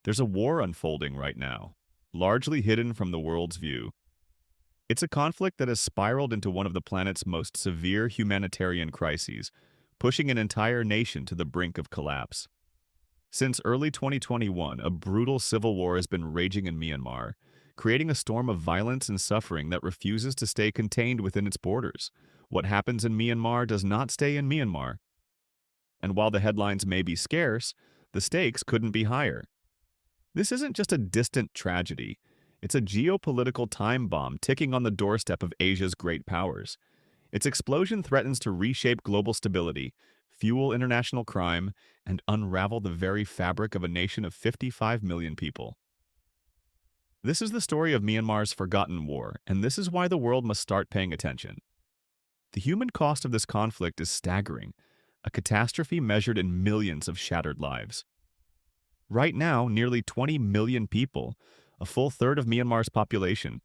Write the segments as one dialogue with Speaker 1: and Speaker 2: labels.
Speaker 1: There's a war unfolding right now, largely hidden from the world's view. It's a conflict that has spiraled into one of the planet's most severe humanitarian crises, pushing an entire nation to the brink of collapse. Since early 2021, a brutal civil war has been raging in Myanmar, creating a storm of violence and suffering that refuses to stay contained within its borders. What happens in Myanmar does not stay in Myanmar. And while the headlines may be scarce, the stakes couldn't be higher. This isn't just a distant tragedy. It's a geopolitical time bomb ticking on the doorstep of Asia's great powers. Its explosion threatens to reshape global stability, fuel international crime, and unravel the very fabric of a nation of 55 million people. This is the story of Myanmar's forgotten war, and this is why the world must start paying attention. The human cost of this conflict is staggering, a catastrophe measured in millions of shattered lives. Right now, nearly 20 million people, a full third of Myanmar's population,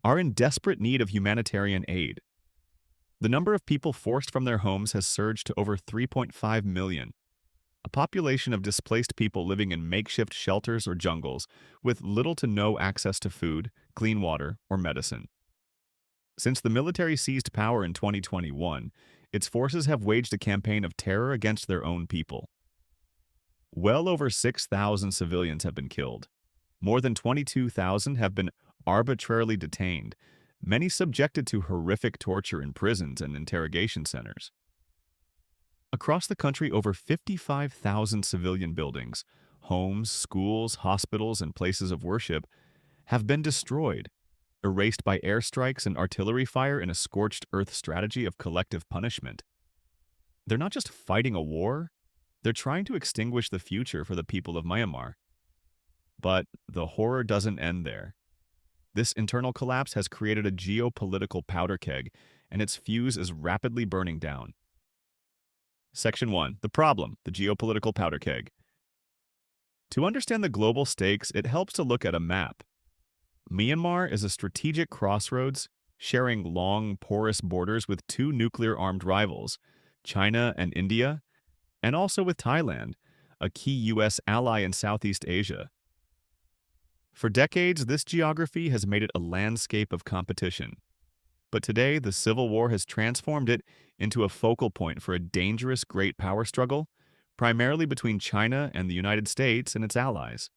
Speaker 1: are in desperate need of humanitarian aid. The number of people forced from their homes has surged to over 3.5 million, a population of displaced people living in makeshift shelters or jungles with little to no access to food, clean water, or medicine. Since the military seized power in 2021, its forces have waged a campaign of terror against their own people. Well over 6,000 civilians have been killed. More than 22,000 have been arbitrarily detained, many subjected to horrific torture in prisons and interrogation centers. Across the country, over 55,000 civilian buildings, homes, schools, hospitals, and places of worship have been destroyed, erased by airstrikes and artillery fire in a scorched earth strategy of collective punishment. They're not just fighting a war, they're trying to extinguish the future for the people of Myanmar. But the horror doesn't end there. This internal collapse has created a geopolitical powder keg, and its fuse is rapidly burning down. Section 1. The problem, the geopolitical powder keg. To understand the global stakes, it helps to look at a map. Myanmar is a strategic crossroads, sharing long, porous borders with two nuclear-armed rivals, China and India, and also with Thailand, a key U.S. ally in Southeast Asia. For decades, this geography has made it a landscape of competition. But today, the Civil War has transformed it into a focal point for a dangerous great power struggle, primarily between China and the United States and its allies.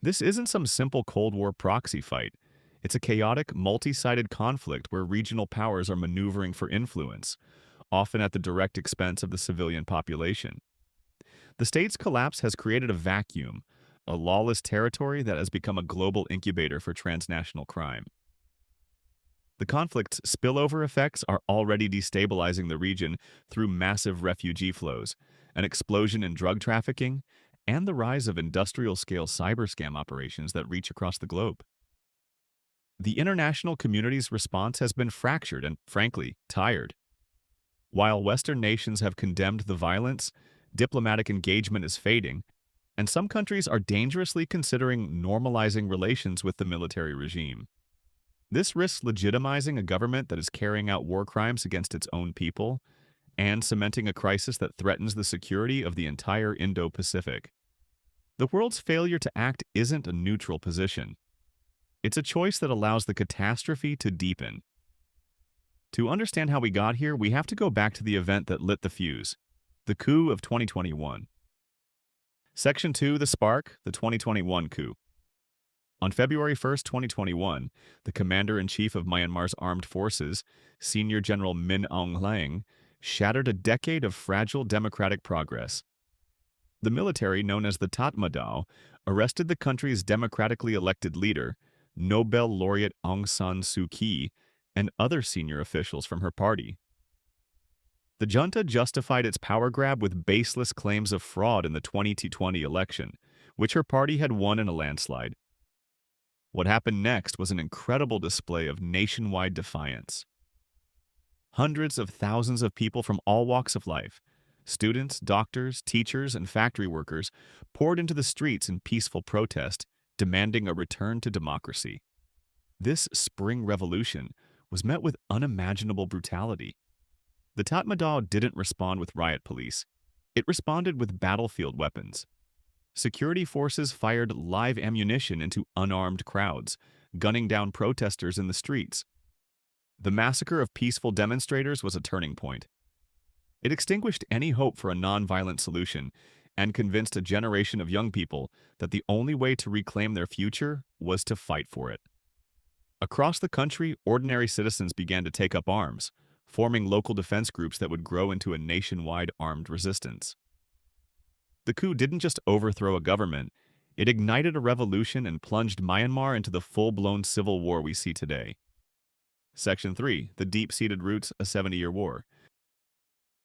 Speaker 1: This isn't some simple Cold War proxy fight. It's a chaotic, multi-sided conflict where regional powers are maneuvering for influence, often at the direct expense of the civilian population. The state's collapse has created a vacuum, a lawless territory that has become a global incubator for transnational crime. The conflict's spillover effects are already destabilizing the region through massive refugee flows, an explosion in drug trafficking, and the rise of industrial-scale cyber scam operations that reach across the globe. The international community's response has been fractured and, frankly, tired. While Western nations have condemned the violence, diplomatic engagement is fading, and some countries are dangerously considering normalizing relations with the military regime. This risks legitimizing a government that is carrying out war crimes against its own people and cementing a crisis that threatens the security of the entire Indo-Pacific. The world's failure to act isn't a neutral position. It's a choice that allows the catastrophe to deepen. To understand how we got here, we have to go back to the event that lit the fuse, the coup of 2021. Section 2, the spark, the 2021 coup. On February 1, 2021, the Commander-in-Chief of Myanmar's armed forces, Senior General Min Aung Hlaing, shattered a decade of fragile democratic progress. The military, known as the Tatmadaw, arrested the country's democratically elected leader, Nobel laureate Aung San Suu Kyi, and other senior officials from her party. The junta justified its power grab with baseless claims of fraud in the 2020 election, which her party had won in a landslide. What happened next was an incredible display of nationwide defiance. Hundreds of thousands of people from all walks of life, students, doctors, teachers, and factory workers, poured into the streets in peaceful protest, demanding a return to democracy. This spring revolution was met with unimaginable brutality. The Tatmadaw didn't respond with riot police. It responded with battlefield weapons. Security forces fired live ammunition into unarmed crowds, gunning down protesters in the streets. The massacre of peaceful demonstrators was a turning point. It extinguished any hope for a nonviolent solution and convinced a generation of young people that the only way to reclaim their future was to fight for it. Across the country, ordinary citizens began to take up arms, forming local defense groups that would grow into a nationwide armed resistance. The coup didn't just overthrow a government, it ignited a revolution and plunged Myanmar into the full-blown civil war we see today. Section 3. The Deep-Seated Roots, a 70-Year War.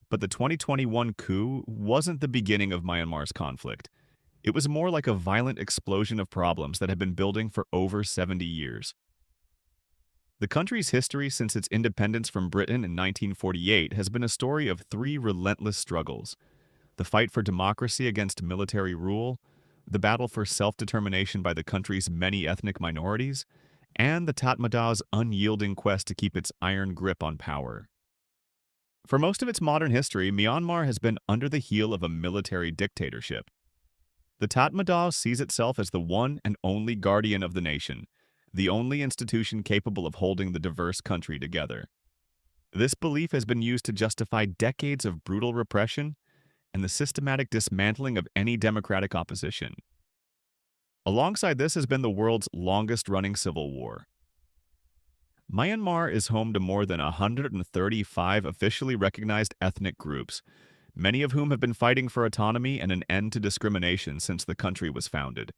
Speaker 1: But the 2021 coup wasn't the beginning of Myanmar's conflict. It was more like a violent explosion of problems that had been building for over 70 years. The country's history since its independence from Britain in 1948 has been a story of three relentless struggles: the fight for democracy against military rule, the battle for self-determination by the country's many ethnic minorities, and the Tatmadaaw's unyielding quest to keep its iron grip on power. For most of its modern history, Myanmar has been under the heel of a military dictatorship. The Tatmadaw sees itself as the one and only guardian of the nation, the only institution capable of holding the diverse country together. This belief has been used to justify decades of brutal repression and the systematic dismantling of any democratic opposition. Alongside this has been the world's longest-running civil war. Myanmar is home to more than 135 officially recognized ethnic groups, many of whom have been fighting for autonomy and an end to discrimination since the country was founded.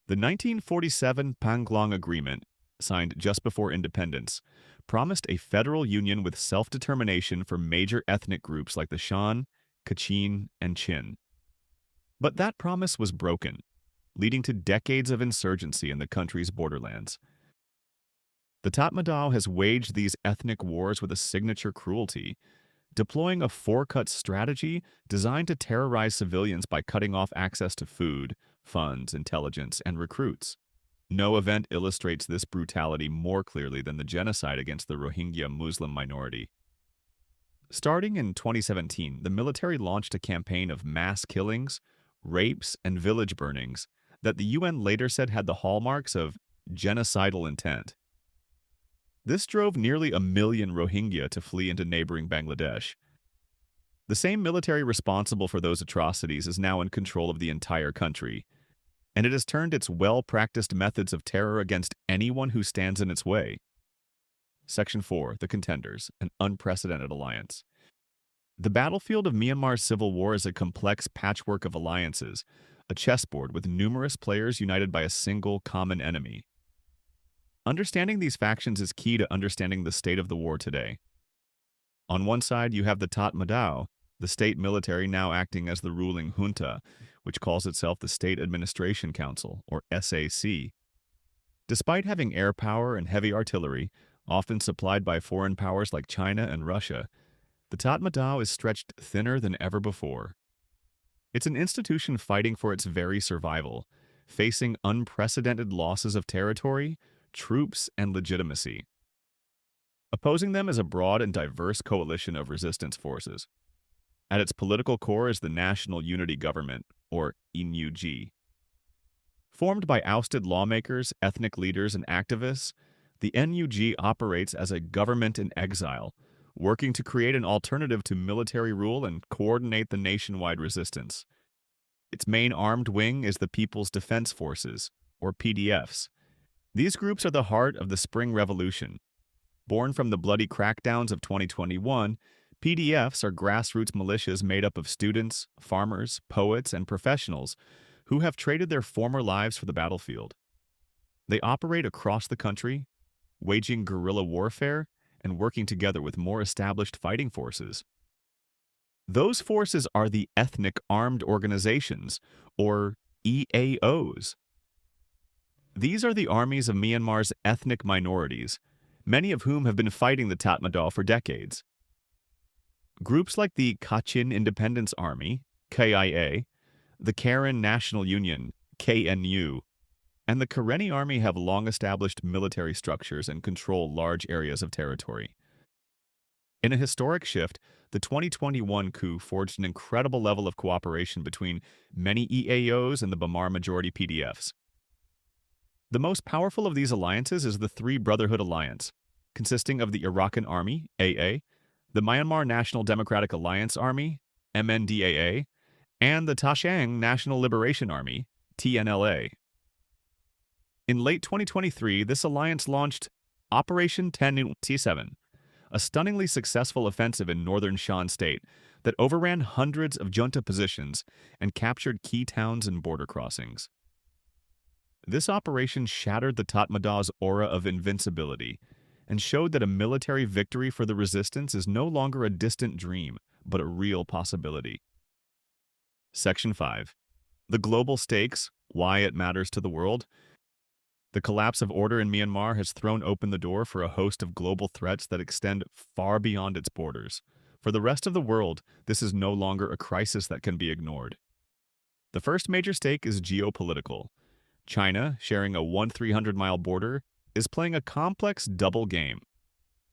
Speaker 1: The 1947 Panglong Agreement, signed just before independence, promised a federal union with self-determination for major ethnic groups like the Shan, Kachin, and Chin. But that promise was broken, leading to decades of insurgency in the country's borderlands. The Tatmadaw has waged these ethnic wars with a signature cruelty, deploying a four-cut strategy designed to terrorize civilians by cutting off access to food, funds, intelligence, and recruits. No event illustrates this brutality more clearly than the genocide against the Rohingya Muslim minority. Starting in 2017, the military launched a campaign of mass killings, rapes, and village burnings that the UN later said had the hallmarks of genocidal intent. This drove nearly 1 million Rohingya to flee into neighboring Bangladesh. The same military responsible for those atrocities is now in control of the entire country, and it has turned its well-practiced methods of terror against anyone who stands in its way. Section 4. The Contenders, an unprecedented alliance. The battlefield of Myanmar's civil war is a complex patchwork of alliances, a chessboard with numerous players united by a single common enemy. Understanding these factions is key to understanding the state of the war today. On one side, you have the Tatmadaw, the state military now acting as the ruling junta, which calls itself the State Administration Council, or SAC. Despite having air power and heavy artillery, often supplied by foreign powers like China and Russia, the Tatmadaw is stretched thinner than ever before. It's an institution fighting for its very survival, facing unprecedented losses of territory, troops, and legitimacy. Opposing them is a broad and diverse coalition of resistance forces. At its political core is the National Unity Government, or NUG. Formed by ousted lawmakers, ethnic leaders, and activists, the NUG operates as a government in exile, working to create an alternative to military rule and coordinate the nationwide resistance. Its main armed wing is the People's Defense Forces, or PDFs. These groups are the heart of the Spring Revolution. Born from the bloody crackdowns of 2021, PDFs are grassroots militias made up of students, farmers, poets, and professionals who have traded their former lives for the battlefield. They operate across the country, waging guerrilla warfare and working together with more established fighting forces. Those forces are the Ethnic Armed Organizations, or EAOs. These are the armies of Myanmar's ethnic minorities, many of whom have been fighting the Tatmadaw for decades. Groups like the Kachin Independence Army, KIA, the Karen National Union, KNU, and the Karenni Army have long-established military structures and control large areas of territory. In a historic shift, the 2021 coup forged an incredible level of cooperation between many EAOs and the Bamar majority PDFs. The most powerful of these alliances is the Three Brotherhood Alliance, consisting of the Arakan Army, AA, the Myanmar National Democratic Alliance Army, MNDAA, and the Tashang National Liberation Army, TNLA. In late 2023, this alliance launched Operation 10T7, a stunningly successful offensive in northern Shan State that overran hundreds of junta positions and captured key towns and border crossings. This operation shattered the Tatmada's aura of invincibility and showed that a military victory for the resistance is no longer a distant dream, but a real possibility. Section 5. The global stakes, why it matters to the world. The collapse of order in Myanmar has thrown open the door for a host of global threats that extend far beyond its borders. For the rest of the world, this is no longer a crisis that can be ignored. The first major stake is geopolitical. China, sharing a 300-mile border, is playing a complex double game.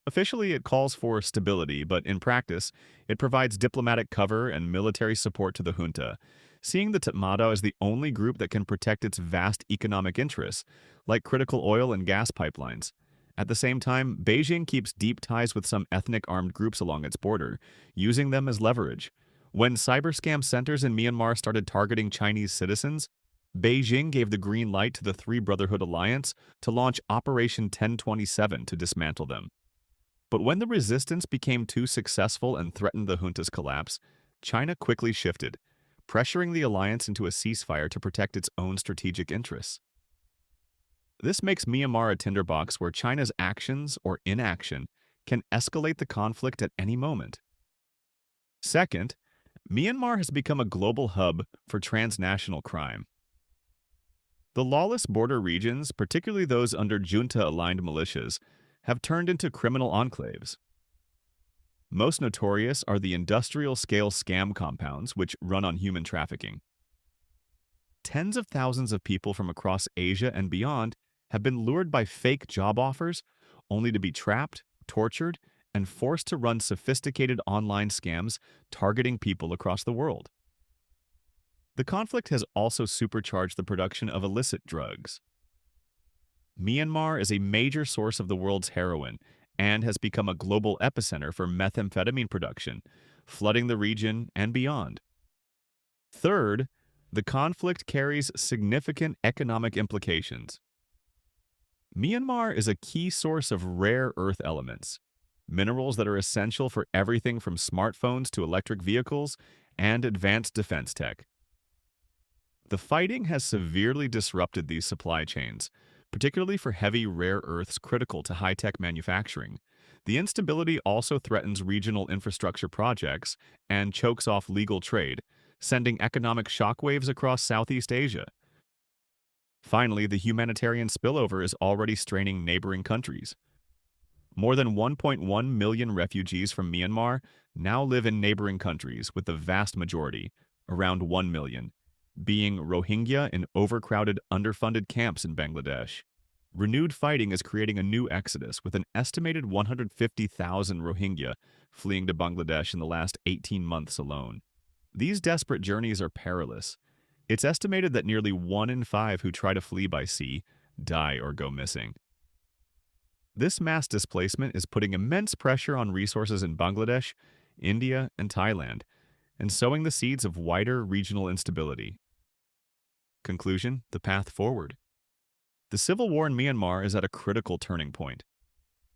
Speaker 1: Officially, it calls for stability, but in practice, it provides diplomatic cover and military support to the junta, seeing the Tatmadaw as the only group that can protect its vast economic interests, like critical oil and gas pipelines. At the same time, Beijing keeps deep ties with some ethnic armed groups along its border, using them as leverage. When cyber scam centers in Myanmar started targeting Chinese citizens, Beijing gave the green light to the Three Brotherhood Alliance to launch Operation 1027 to dismantle them. But when the resistance became too successful and threatened the junta's collapse, China quickly shifted, pressuring the alliance into a ceasefire to protect its own strategic interests. This makes Myanmar a tinderbox where China's actions or inaction can escalate the conflict at any moment. Second, Myanmar has become a global hub for transnational crime. The lawless border regions, particularly those under junta-aligned militias, have turned into criminal enclaves. Most notorious are the industrial-scale scam compounds which run on human trafficking. Tens of thousands of people from across Asia and beyond have been lured by fake job offers only to be trapped, tortured, and forced to run sophisticated online scams targeting people across the world. The conflict has also supercharged the production of illicit drugs. Myanmar is a major source of the world's heroin and has become a global epicenter for methamphetamine production, flooding the region and beyond. Third, the conflict carries significant economic implications. Myanmar is a key source of rare earth elements, minerals that are essential for everything from smartphones to electric vehicles and advanced defense tech. The fighting has severely disrupted these supply chains, particularly for heavy rare earths critical to high-tech manufacturing. The instability also threatens regional infrastructure projects and chokes off legal trade, sending economic shockwaves across Southeast Asia. Finally, the humanitarian spillover is already straining neighboring countries. More than 1.1 million refugees from Myanmar now live in neighboring countries, with the vast majority, around 1 million, being Rohingya in overcrowded, underfunded camps in Bangladesh. Renewed fighting is creating a new exodus, with an estimated 150,000 Rohingya fleeing to Bangladesh in the last 18 months alone. These desperate journeys are perilous. It's estimated that nearly 1 in 5 who try to flee by sea die or go missing. This mass displacement is putting immense pressure on resources in Bangladesh, India, and Thailand, and sowing the seeds of wider regional instability. Conclusion: the path forward. The civil war in Myanmar is at a critical turning point.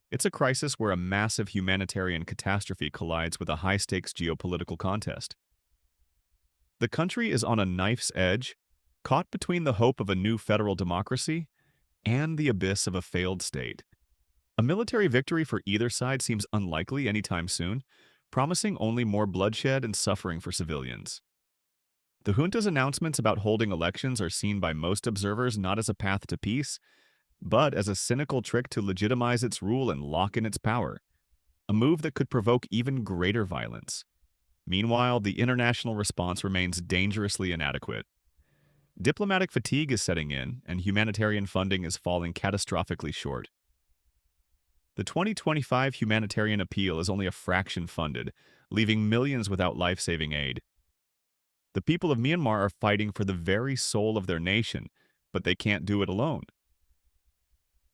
Speaker 1: It's a crisis where a massive humanitarian catastrophe collides with a high-stakes geopolitical contest. The country is on a knife's edge, caught between the hope of a new federal democracy and the abyss of a failed state. A military victory for either side seems unlikely anytime soon, promising only more bloodshed and suffering for civilians. The junta's announcements about holding elections are seen by most observers not as a path to peace, but as a cynical trick to legitimize its rule and lock in its power, a move that could provoke even greater violence. Meanwhile, the international response remains dangerously inadequate. Diplomatic fatigue is setting in, and humanitarian funding is falling catastrophically short. The 2025 humanitarian appeal is only a fraction funded, leaving millions without life-saving aid. The people of Myanmar are fighting for the very soul of their nation, but they can't do it alone.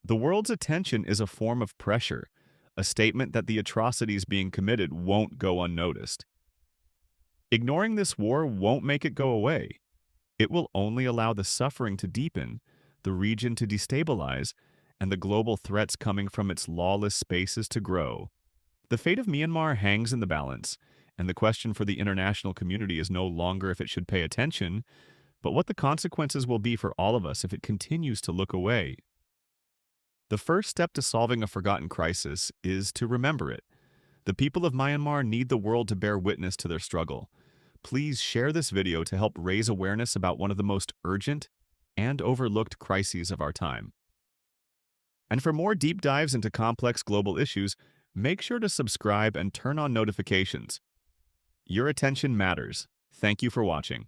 Speaker 1: The world's attention is a form of pressure, a statement that the atrocities being committed won't go unnoticed. Ignoring this war won't make it go away. It will only allow the suffering to deepen, the region to destabilize, and the global threats coming from its lawless spaces to grow. The fate of Myanmar hangs in the balance, and the question for the international community is no longer if it should pay attention, but what the consequences will be for all of us if it continues to look away. The first step to solving a forgotten crisis is to remember it. The people of Myanmar need the world to bear witness to their struggle. Please share this video to help raise awareness about one of the most urgent and overlooked crises of our time. And for more deep dives into complex global issues, make sure to subscribe and turn on notifications. Your attention matters. Thank you for watching.